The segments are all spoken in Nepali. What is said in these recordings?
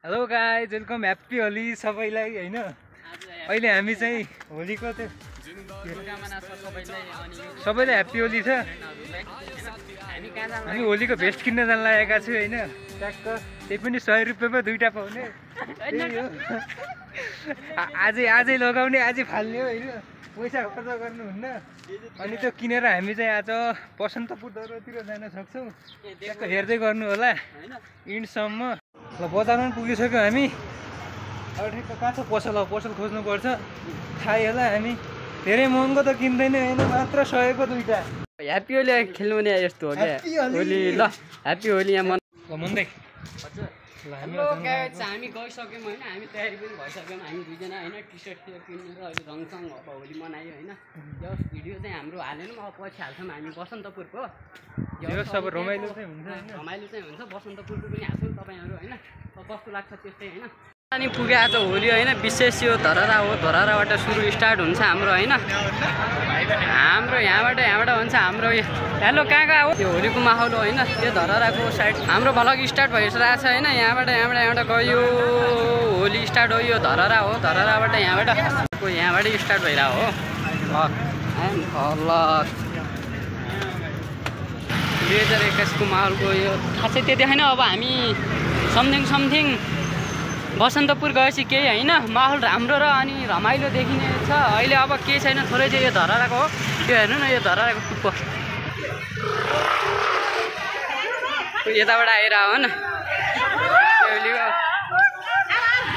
Hello guys welcome happy Holi सबैलाई हैन। अहिले हामी चाहिँ होलीको त्यो सबैलाई ह्याप्पी होली छ। हामी होलीको भेस्ट किन्न जान लागेका छु हैन। ट्याक्क त्यही पनि 100 रुपैयाँमा दुईटा पाउने। आजै लगाउने आजै फाल्ने हो हैन। पैसा खर्च गर्नुहुन्न। अनि त्यो किनेर हामी चाहिँ आज बसन्तपुर दरबारतिर जान सक्छौँ। ट्याक्क हेर्दै गर्नु होला इन्डसम्म। ल बजारमा पनि पुगिसक्यो हामी। अब ठ्याक्क कहाँ छ पसल खोज्नुपर्छ। थाहै होला हामी धेरै महँगो त किन्दैन हैन, मात्र 100 को दुईटा। ह्याप्पी होली खेल्नु नि यस्तो हो क्या होली। ल ह्याप्पी होली यहाँ मन ल मुन्दै हजुर। हामी गइसक्यौँ होइन, हामी तयारी पनि भइसक्यौँ। हामी दुईजना होइन टी सर्ट किनेर अहिले रङसँग अब होली मनायो होइन। यो भिडियो चाहिँ हाम्रो हालेनौँ, अब पछि हाल्छौँ। हामी बसन्तपुरको सब रमाइलो चाहिँ हुन्छ हैन, रमाइलो चाहिँ हुन्छ। बसन्तपुरको पनि हाल्छौँ तपाईँहरू होइन। कस्तो लाग्छ त्यस्तै होइन। अनि पुगे आज होली होइन। विशेष यो धरहरा हो, धरहराबाट सुरु स्टार्ट हुन्छ हाम्रो होइन। हाम्रो यहाँबाट हुन्छ हाम्रो। हेलो कहाँ कहाँ हो यो होलीको माहौल हो होइन। त्यो धरहराको साइड हाम्रो भलग स्टार्ट भइरहेको छ होइन। यहाँबाट गयो होली स्टार्ट हो। यो धरहरा हो, धरहराबाट यहाँबाट स्टार्ट भइरहेको हो। ल 2021 को माहौलको यो खासै त्यो देखाएन। अब हामी समथिङ बसन्तपुर गएपछि केही होइन, माहौल राम्रो र अनि रमाइलो देखिने छ। अहिले अब केही छैन, थोरै चाहिँ यो धरहराको हो। त्यो हेर्नु न, यो धरहराको टुप्पो यताबाट आएर हो न।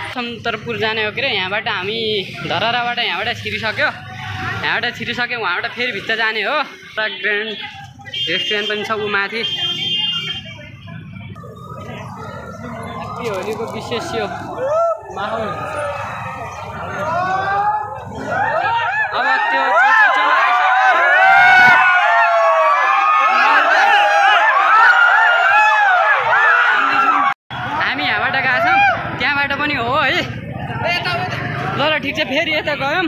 बसन्तपुर जाने हो के अरे। यहाँबाट हामी धरहराबाट यहाँबाट छिरिसक्यो। वहाँबाट फेरि भित्र जाने हो। ग्रान्ड रेस्टुरेन्ट पनि छ ऊ माथि। होलीको विशेष यो माहौल। अब त्यो हामी यहाँबाट गएको छौँ, त्यहाँबाट पनि हो है। ल ठिक छ, फेरि यता गयौँ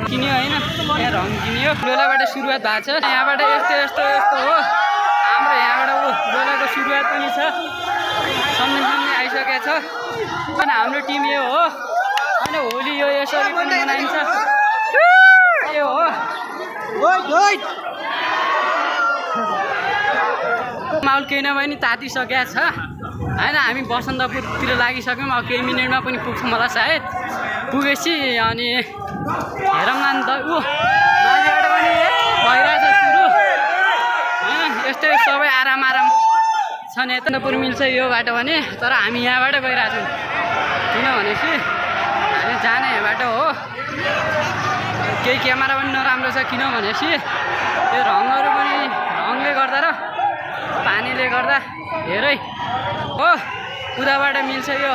किन्यो होइन। यहाँ रङ किन्यो। डोलाबाट सुरुवात भएको छ। यहाँबाट यस्तो हो हाम्रो। यहाँबाट डोलाको सुरुवात पनि छ। सम्झै आइसकेको छ। अनि हाम्रो टिम यो हो। अनि होली यो यसरी पनि मनाइन्छ। यो हो माहौल केही नभए नि तातिसकेको छ होइन। हामी बसन्तपुरतिर लागिसक्यौँ। अब केही मिनटमा पनि पुग्छौँ होला सायद। पुगेपछि अनि हेरौँ न त। माथिबाट पनि भइरहेछ सुरु होइन। यस्तै सबै आराम छ नि। यतापुर मिल्छ यो बाटो भने, तर हामी यहाँबाट गइरहेको छौँ किनभनेपछि हामी जाने बाटो हो। केही क्यामेरा पनि नराम्रो छ किनभनेपछि यो रङहरू पनि रङले गर्दा र पानीले गर्दा हेरै हो। उताबाट मिल्छ यो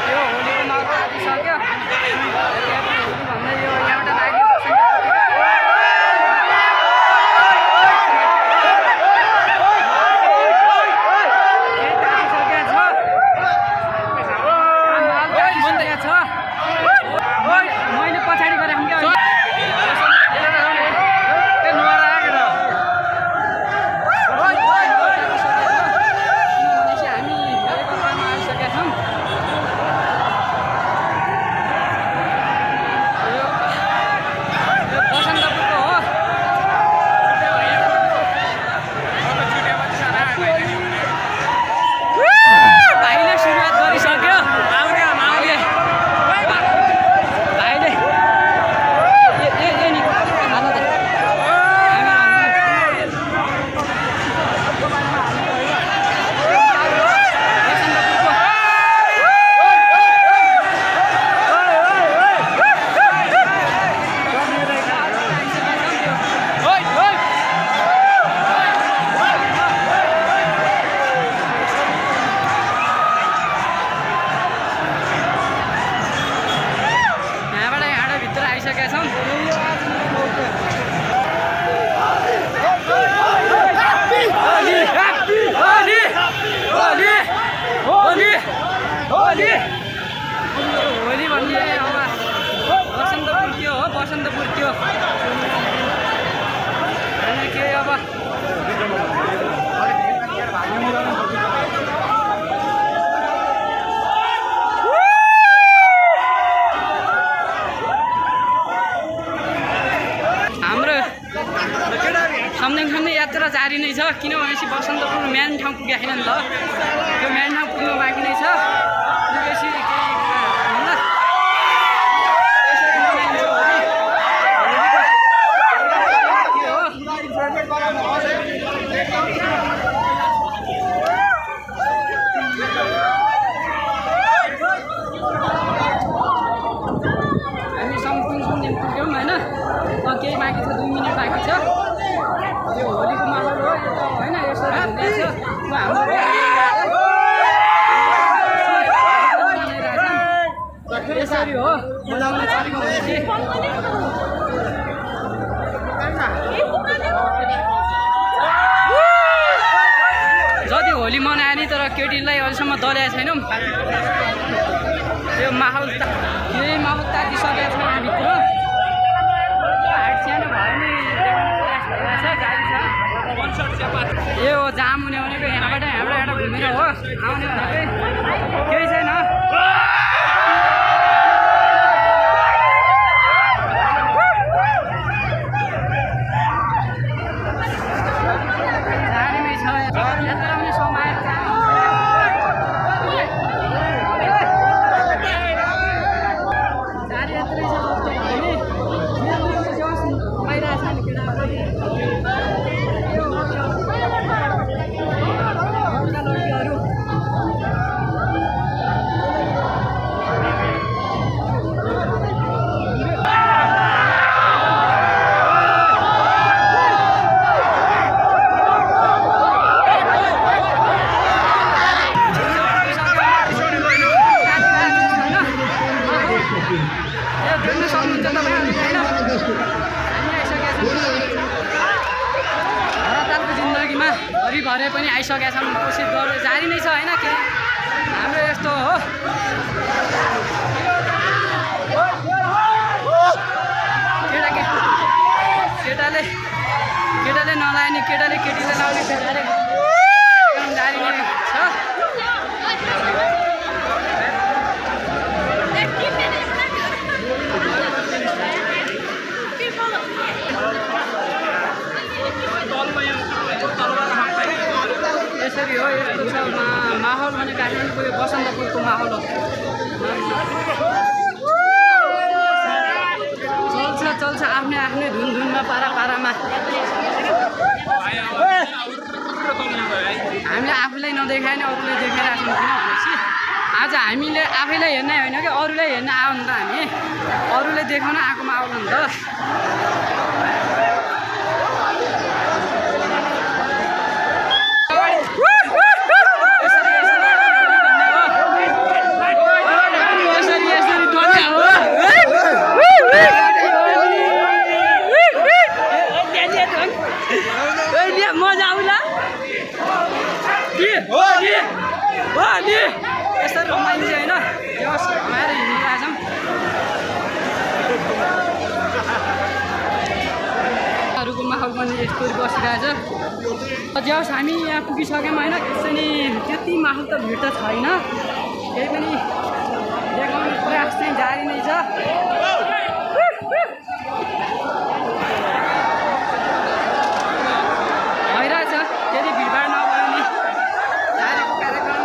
होलीको माहौल आइसक्यो। भन्दै यो यहाँबाट लाग्यो मैले पछाडि गरेँ क्या। होली भन्ने अब बसन्तपुर त्यो हो। बसन्तपुर त्यो होइन के अब नै छ किनभनेपछि बसन्तपुर मेन ठाउँ पुगेको छैन नि त त्यो मेन ठाउँ पुग्नु बाँकी नै छ पुगेपछि हामी सम्पूर्ण पुग्यौँ होइन केही बाँकी छ 2 मिनट बाँकी छ यो होलीको माहौल हो यो त होइन यसरी हुँदैछ यसरी हो बोलाउन चालेको जति होली मनायो नि तर केटीलाई अहिलेसम्म दल्याएको छैनौँ यो माहौल यही माहौल तातिसकेको छ हामीभित्र हाट सानो भयो नि यो हो जाम हुने भनेको यहाँबाट एउटा घुमेर हो आउने भनेकै केही छैन भरे पनि आइसकेका छौँ कोसिस गर्नु जारी नै छ होइन के हाम्रो यस्तो हो केटाले नलाए नि केटाले केटीले लाउने जारी नै छ यसरी हो यस्तो छ माहौल भने काठमाडौँको यो बसन्तपुरको माहौल हो चल्छ आफ्नै धुनमा पारामा हामीले आफूलाई नदेखाएन अरूले देखाइरहेको छौँ किनभनेपछि आज हामीले आफैलाई हेर्नै होइन कि अरूलाई हेर्न आयो नि त हामी अरूले देखाउन आएको माहौल हो नि त यसरी रमाइन्छ होइन हमाएर हिँडिरहेछौँ अरूको माहौल पनि यस्तो बसिरहेछ जस हामी यहाँ पुगिसक्यौँ होइन त्यसरी त्यति माहौल त भिड त छैन केही पनि देखाउने प्रयास चाहिँ जारी नै छ भइरहेछ त्यति भिडभाड नभयो नि जारीको कार्यक्रम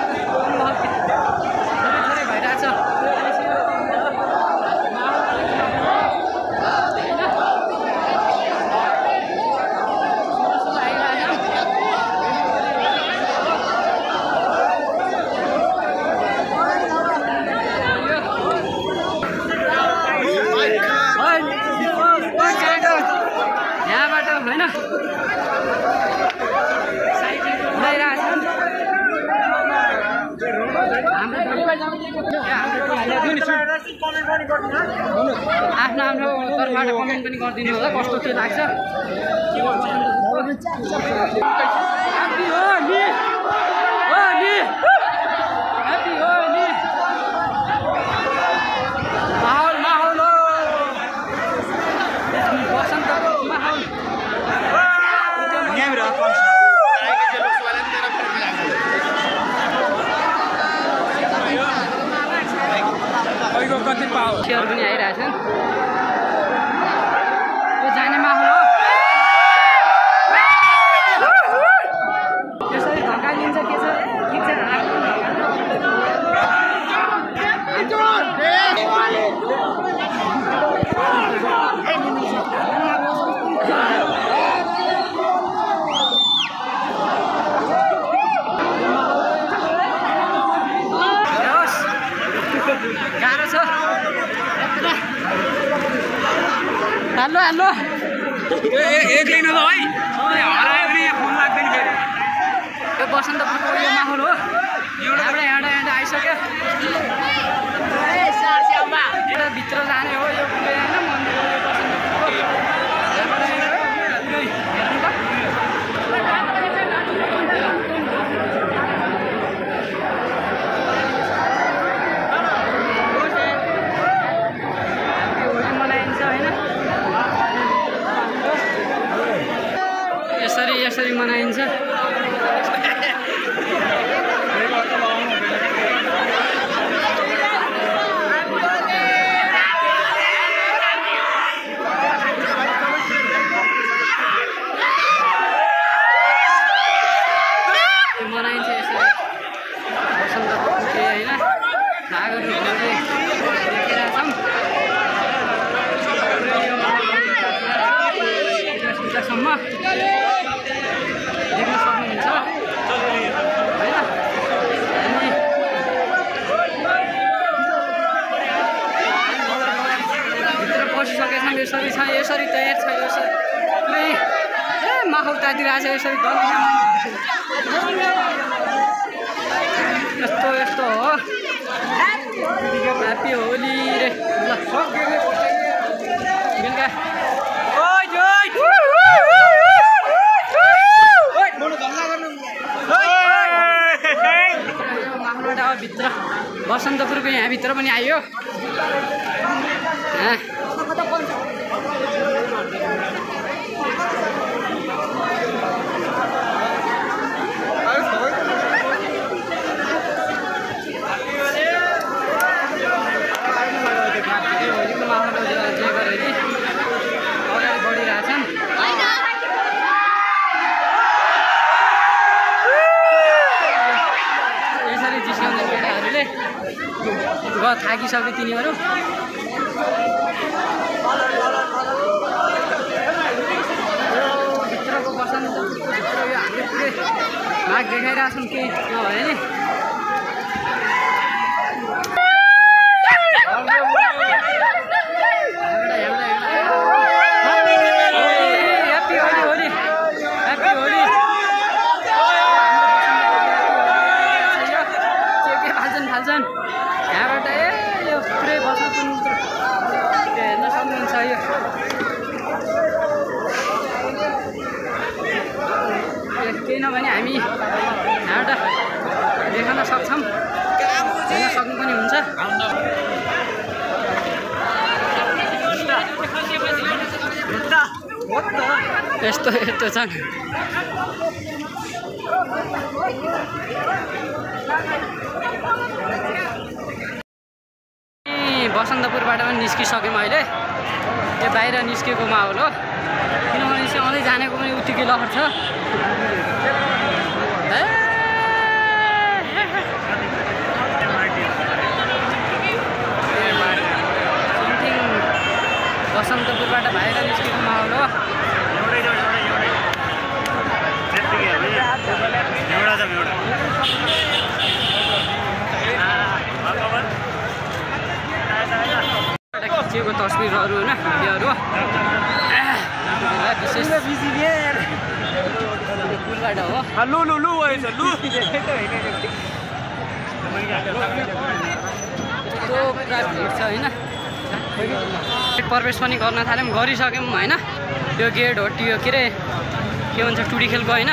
थोरै भइरहेछ यहाँबाट होइन आफ्नो तर्फबाट कमेन्ट पनि गरिदिनु होला कस्तो के लाग्छ माहौल हो बसन्तको माहौल कति पाओ सेयर पनि आइरहेछन् यो जाने माहौल हो हाल्लो हाल्लो एक लिन त है हरायो भने फोन लाग्दैन फेरि यो बसन्तपुरको यो माहौल हो यहाँ आइसक्यो भित्र जाने हो यो होइन मन्दिर हो यो मनाइन्छ होइन यसरी मनाइन्छ देख्न सक्नुहुन्छ होइन भित्र पसिसकेछन् यसरी तयार छ यसरी माहौल तातिरहेको छ यसरी यस्तो हो ह्याप्पी होली रे ल बेलुका भित्र बसन्तपुरको यहाँभित्र पनि आयो अगाडि बढिरहेछन् यसरी जिस्काउने केटाहरूले थाकिसक्यो तिनीहरू भित्रको बसन्तपुरको भित्र यो हामीले पुरै भाग देखाइरहेछौँ केही नभए नि यहाँबाट यो पुरै बसन्तपुर हेर्न सक्नुहुन्छ यो केही नभने हामी यहाँबाट देखाउन सक्छौँ हेर्न सक्नु पनि हुन्छ यस्तो छन् बसन्तपुरबाट पनि निस्किसक्यौँ अहिले यो बाहिर निस्केको माहौल हो किनभने सधैँ जानेको पनि उत्तिकै लहर छ समथिङ बसन्तपुरबाट बाहिर निस्केको माहौल हो खिचिएको तस्बिरहरू होइन भिडियोहरू विशेष पुलबाट हो पुरा भिड छ होइन प्रवेश पनि गर्न थाल्यौँ गरिसक्यौँ होइन त्यो गेट हो त्यो के अरे के भन्छ टुडीखेलको होइन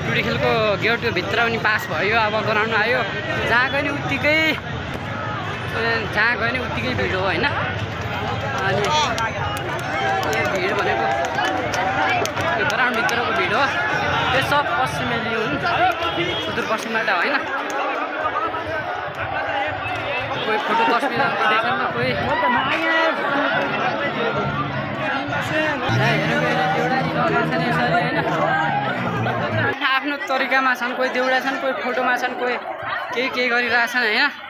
टुडीखेलको गेटको भित्र पनि पास भयो अब गराउनु आयो जहाँ गयो नि उत्तिकै भिड हो होइन अनि यो भिड भनेको यो ग्राउन्डभित्रको भिड हो त्यो सब पश्चिमेली हुन् सुदूरपश्चिमबाट होइन कोही फोटो तस्बिरहरू देख्छन् कोही आफ्नो तरिकामा छन् कोही देउडा छन् कोही फोटोमा छन् कोही केही गरिरहेछन् होइन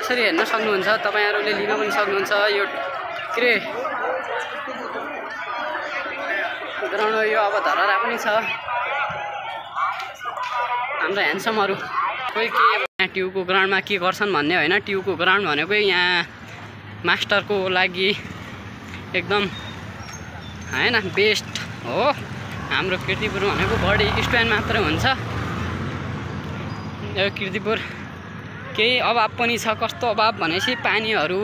यसरी हेर्न सक्नुहुन्छ तपाईँहरूले लिन पनि सक्नुहुन्छ यो के अरे ग्राउन्ड यो अब धरहरा पनि छ हाम्रो ह्यान्डसमहरू कोही के यहाँ ट्युबको ग्राउन्डमा के गर्छन् भन्ने होइन ट्युबको ग्राउन्ड भनेको यहाँ मास्टरको लागि एकदम हैन बेस्ट हो। हाम्रो कीर्तिपुर भनेको बडी स्ट्यान्ड मात्र हुन्छ। यो कीर्तिपुर केही अभाव पनि छ। कस्तो अभाव भनेपछि पानीहरू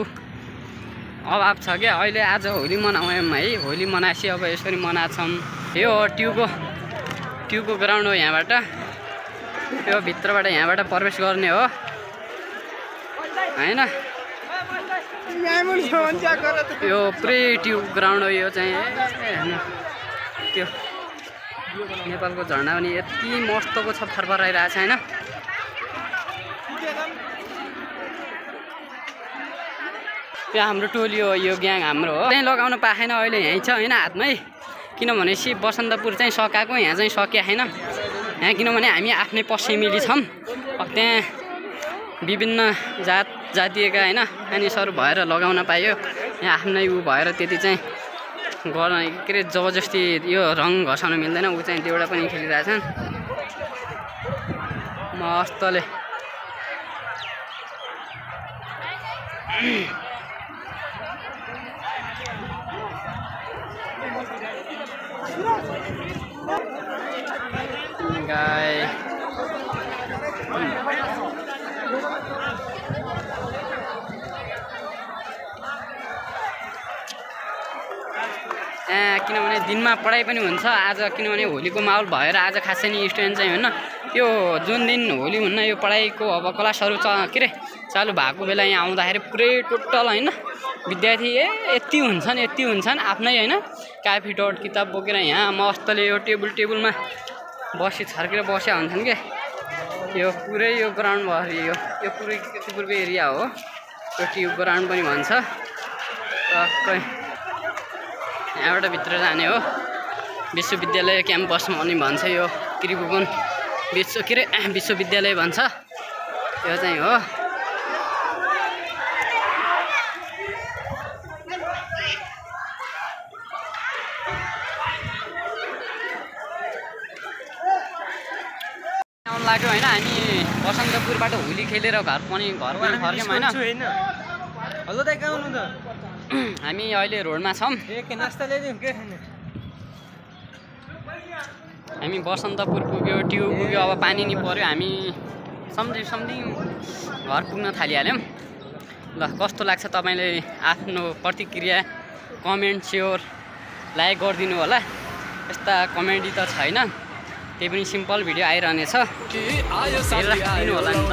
अभाव छ क्या। अहिले आज होली मनायौँ है, होली मनाएपछि अब यसरी मनाछौँ। यो ट्युबको ग्राउन्ड हो। यहाँबाट यो भित्रबाट यहाँबाट प्रवेश गर्ने हो हैन। यो पुरै ट्युब ग्राउन्ड हो यो चाहिँ हैन। त्यो नेपालको झन्डा पनि यति मस्तको छ, फरफराइरहेको छ हैन। यो हाम्रो टोली हो, यो ग्याङ हाम्रो हो। चाहिँ लगाउन पाएन अहिले यहीँ छ हैन हातमै। किनभनेपछि बसन्तपुर चाहिँ सकाएको, यहाँ चाहिँ सकिया छैन यहाँ। किनभने हामी आफ्नै पश्चिमेली छौँ। त्यहाँ विभिन्न जातीयका हैन मानिसहरू भएर लगाउन पाइयो। यहाँ आफ्नै ऊ भएर त्यति चाहिँ गर्न के अरे जबरजस्ती यो रङ घसाउन मिल्दैन। ऊ चाहिँ देउडा पनि खेलिरहेछन् मस्तले। गाई किनभने दिनमा पढाइ पनि हुन्छ आज। किनभने होलीको माहौल भएर आज खासै नि स्टुडेन्ट चाहिँ होइन। यो जुन दिन होली हुन्न यो पढाइको अब क्लासहरू के अरे चालु भएको बेला यहाँ आउँदाखेरि पुरै टोटल होइन विद्यार्थी यति हुन्छन् आफ्नै होइन कापी डट किताब बोकेर यहाँ मस्तले यो टेबलमा छर्केर बस्या हुन्छन् क्या। यो पुरै यो ग्राउन्ड भयो। यो पुरै कीर्तिपुरको एरिया हो। यो ट्युब ग्राउन्ड पनि भन्छ। टक्कै यहाँबाट भित्र जाने हो। विश्वविद्यालय क्याम्पस पनि भन्छ। यो त्रिभुवन विश्वविद्यालय भन्छ यो चाहिँ हो। आउनु लाग्यो होइन। हामी बसन्तपुरबाट होली खेलेर घर पनि फर्क्यौँ होइन। हेलो दाइ कहाँ हुनु त? हामी अहिले रोडमा छौँ। नास्ता ल्याइदिउँ के? हामी बसन्तपुर पुग्यो, ट्युब पुग्यो, अब पानी नि पर्यो। हामी सम्झि घर पुग्न थालिहाल्यौँ। ल कस्तो लाग्छ तपाईँले आफ्नो प्रतिक्रिया कमेन्ट सेयर लाइक गरिदिनु होला। यस्ता कमेडी त छैन, त्यही पनि सिम्पल भिडियो आइरहनेछ, हेरेर दिनु होला नि त।